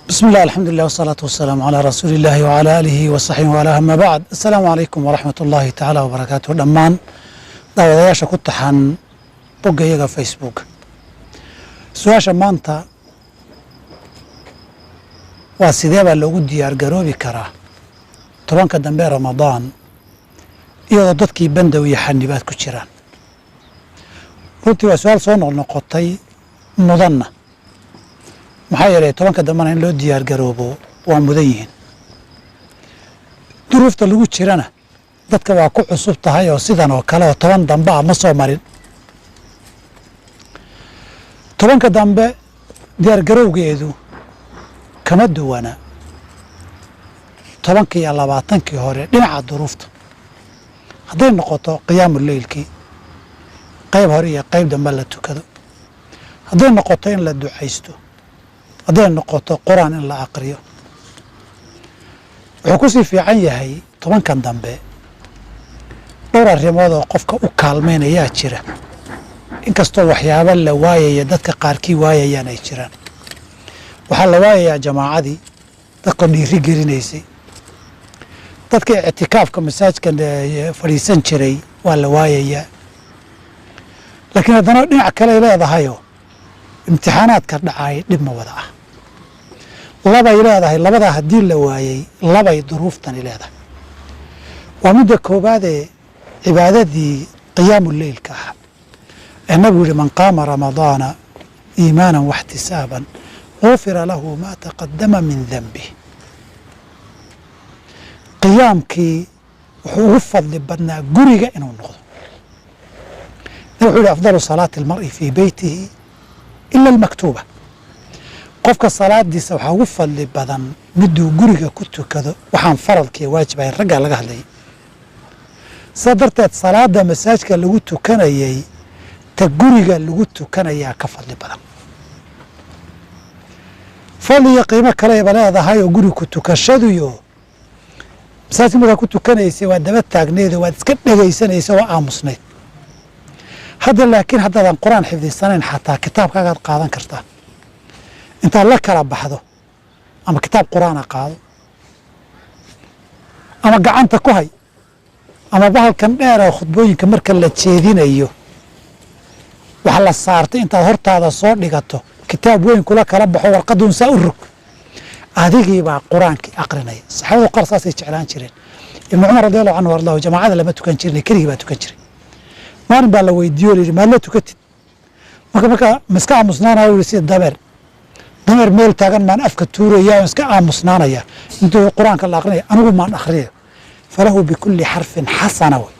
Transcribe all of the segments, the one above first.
بسم الله الحمد لله والصلاة والسلام على رسول الله وعلى آله وصحبه وعلى أما بعد السلام عليكم ورحمة الله تعالى وبركاته دمان daawadayaasha ku taxan boggayaga Facebook su'aasha maanta waa sidee baa loogu diyaar garoobi karaa tobanka dambe Ramadaan iyadoo dadkii bandow iyo xanibaad ku jiraan runtii waa su'aal soo noqnoqotay mudanna maxaa yeelay tobanka dambena in loo diyaar garoobo waa mudan yihiin duruufta lagu jirana dadka waa ku cusub tahay oo sidan oo kale oo toban dambe ah ma soo marin tobanka dambe diyaar garowgeedu kama duwana tobankii iyo labaatankii hore dhinaca duruufta hadday noqoto qiyaamu leylkii qayb hore iyo qayb dambe la tukado hadday noqoto in la ducaysto hadday noqoto quraan in la aqriyo wuxuu ku sii fiican yahay tobankan dambe dhowr arrimood oo qofka u kaalmaynayaa jira inkastoo waxyaabo la waayaya dadka qaarkii waayayaan ay jiraan waxaa la waayayaa jamaacadii dadka dhiiri gelinaysay dadka ictikaafka masaajkan fadhiisan jiray waa la waayayaa laakiin haddana dhinac kale ay leedahayoo imtixaanaadka dhacay dhib ma wada ah labay leedahay labadaa haddii la waayey labay duruuftani leedahay waa midda koowaadee cibaadadii qiyaamu leylka ah ee nabigu yihi man qaama ramadaana iimaanan waxtisaaban gufira lahu maa taqadama min danbih qiyaamkii wuxuu ugu fadli badnaa guriga inuu noqdo nabi wuxuu yihi afdalu salaati almar'i fii beytihi ila almaktuuba qofka salaadiisa waxaa ugu fadli badan miduu guriga ku tukado waxaan faradkiiyo waajib ahayn raggaa laga hadlayay sidaa darteed salaada masaajka lagu tukanayay ta guriga lagu tukanayaa ka fadli badan fadli iyo qiimo kaleba leedahay oo guriga ku tukashaduyo masaajka markaa ku tukanaysay waa daba taagneed oo waad iska dhegaysanaysa oo aamusnayd hadda laakiin haddaadan qur-aan xifdisanayn xataa kitaabkaagaad qaadan kartaa intaad la kala baxdo ama kitaab qur-aana qaado ama gacanta ku hay ama bahalkan dheer oo khudbooyinka marka la jeedinayo waxa la saartay intaad hortaada soo dhigato kitaab weyn kula kala baxo warqaduun saa u rog adigii baa qur-aankii aqrinaya saxaabadu qaar saasay jeclaan jireen ibnu cumar radiallahu canhu ardahu jamaacada lama tukan jirin keligii baa tukan jiray maalin baa la weydiiyo o layidhi maad la tukatid marka iska aamusnaanaya u yihi sida dameer meel taagan maan afka tuuraya oo iska aamusnaanaya intuu qur-aanka la aqrinaya anigu maan akhriyo falahu bikulli xarfin xasana way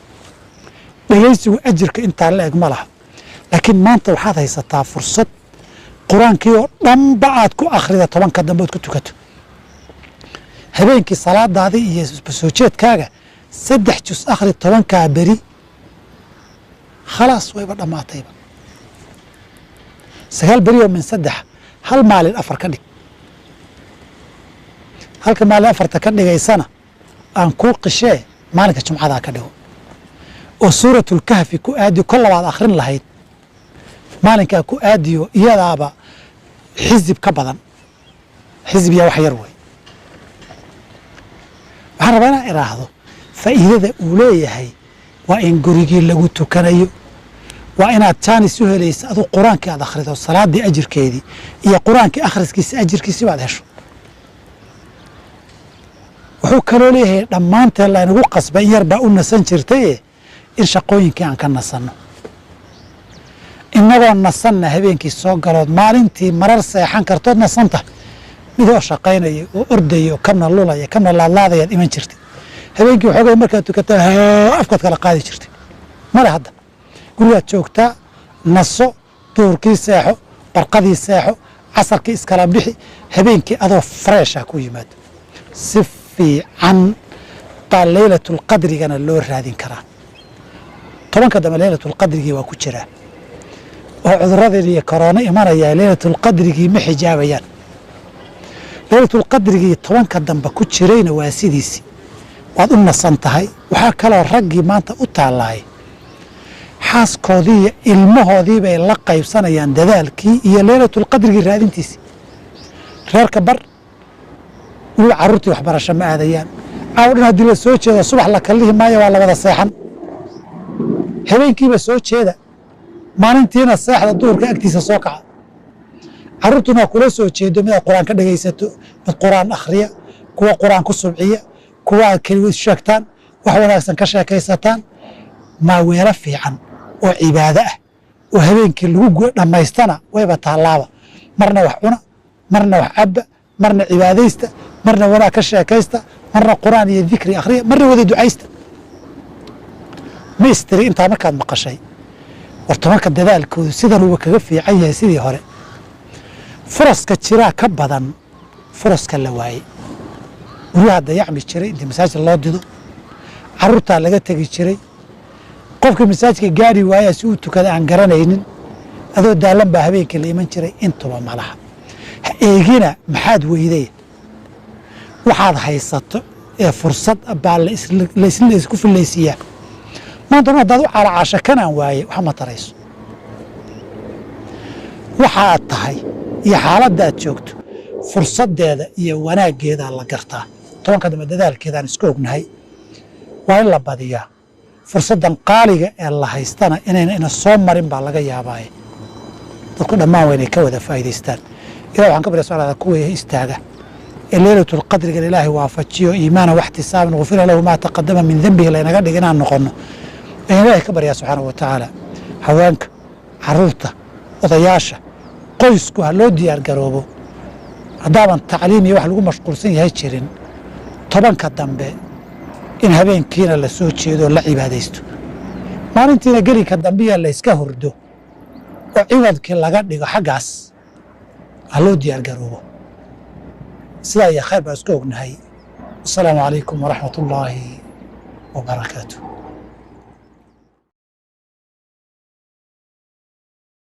dhegaysigu ajirka intaa la eg ma laha laakiin maanta waxaad haysataa fursad qur-aankii oo dhanba aad ku akhrida tobanka dambe ood ku tukato habeenkii salaadaadii iyo soo jeedkaaga 3 jus akhri tobankaa beri khalaas wayba dhammaatayba 9 beri oo min 3 hal maalin 4 ka dhig halka maalin 4 ka dhigaysana aan kuu qishee maalinka jumcada ka dhigo oo suuratul kahfi ku aadi kol labaad akhrin lahayd maalinkaa ku aadiyo iyadaaba xisib ka badan xisbiya wax yar wey waxaan rabaa inaan iraahdo faa'iidada uu leeyahay waa in gurigii lagu tukanayo waa inaad jaanis u helaysa aduu qur-aankii aad akhrido salaadii ajirkeedii iyo qur-aankii akhriskiisa ajirkiisii baad hesho wuxuu kaloo leeyahay dhammaanteen laynagu qasbay in yar baa u nasan jirtaye in shaqooyinkii aan ka nasanno innagoo nasanna habeenkii soo galood maalintii marar seexan kartood nasanta midoo shaqaynaya oo ordaya oo kana lulaya kana laadlaadayaad iman jirtay habeenkii waxoogay markaad tukataa afkaad kala qaadi jirtay male hadda gurigaad joogtaa naso duhurkii seexo barqadii seexo casarkii iskala bixi habeenkii adoo freesha ku yimaado si fiican baa laylatulqadrigana loo raadin karaa tobanka dambe laylatulqadrigii waa ku jiraa oo cuduradan iyo korona imanaya laylatulqadrigii ma xijaabayaan laylatulqadrigii tobanka dambe ku jirayna waa sidiisii waad u nasan tahay waxaa kaloo raggii maanta u taalaay xaaskoodii iyo ilmahoodii bay la qaybsanayaan dadaalkii iyo laylatulqadrigii raadintiisii reerka bar weliba carruurtii waxbarasho ma aadayaan caawa dhan haddii la soo jeedo subax la kallihi maayo waa la wada seexan habeenkiiba soo jeeda maalintiina seexda duhurka agtiisa soo kaca carruurtuna waa kula soo jeedo mid aad qur-aan ka dhegaysato mid qur-aan akhriya kuwa qur-aan ku subciya kuwa aad keligood sheegtaan wax wanaagsan ka sheekaysataan maa weelo fiican oo cibaado ah oo habeenkii lagu dhammaystana wayba taallaaba marna wax cuna marna wax cabba marna cibaadaysta marna wanaag ka sheekaysta marna qur'aan iyo dikri akhriya marna wada ducaysta ma istiri intaa markaad maqashay war tobanka dadaalkoodu sidan uba kaga fiican yahay sidii hore furaska jiraa ka badan furaska la waayey guryaha dayacmi jiray intii masaajid loo dido carruurtaa laga tegi jiray qofkii masaajidka gaari waayaa si uu tukada aan garanaynin adoo daalan baa habeenkii la iman jiray intuba malaha ha eegina maxaad weyday waxaad haysato ee fursad baa laisku fillaysiiyaa maanta haddaad u calacaasha kanaan waaye wax ma tarayso waxaad tahay iyo xaaladda aad joogto fursaddeeda iyo wanaaggeedaa la gartaa tobanka dambe dadaalkeedaan iska ognahay waa in la badiyaa fursaddan qaaliga ee la haystana inayna ina soo marin baa laga yaabaaye dadku dhammaan waa inay ka wada faa'iidaystaan ilah waxaan ka barya subxaana kuwa istaaga ee leylatulqadriga ilaahay waafajiyo iimaana waxtisaaban gufira lahu maa taqadama min dembihi laynaga dhig inaan noqonno ayaan ilaahay ka baryaa subxaanahu wa tacaala haweenka carruurta odayaasha qoysku ha loo diyaar garoobo haddaaban tacliim iyo wax lagu mashquulsan yahay jirin tobanka dambe in habeenkiina la soo jeedo la cibaadaysto maalintiina gelinka dambiya la yska hurdo oo ciwadkii laga dhigo xaggaas ha loo diyaar garoobo sidaa iyo khayr baan iska ognahay wasalaamu calaykum waraxmat ullaahi wabarakaatu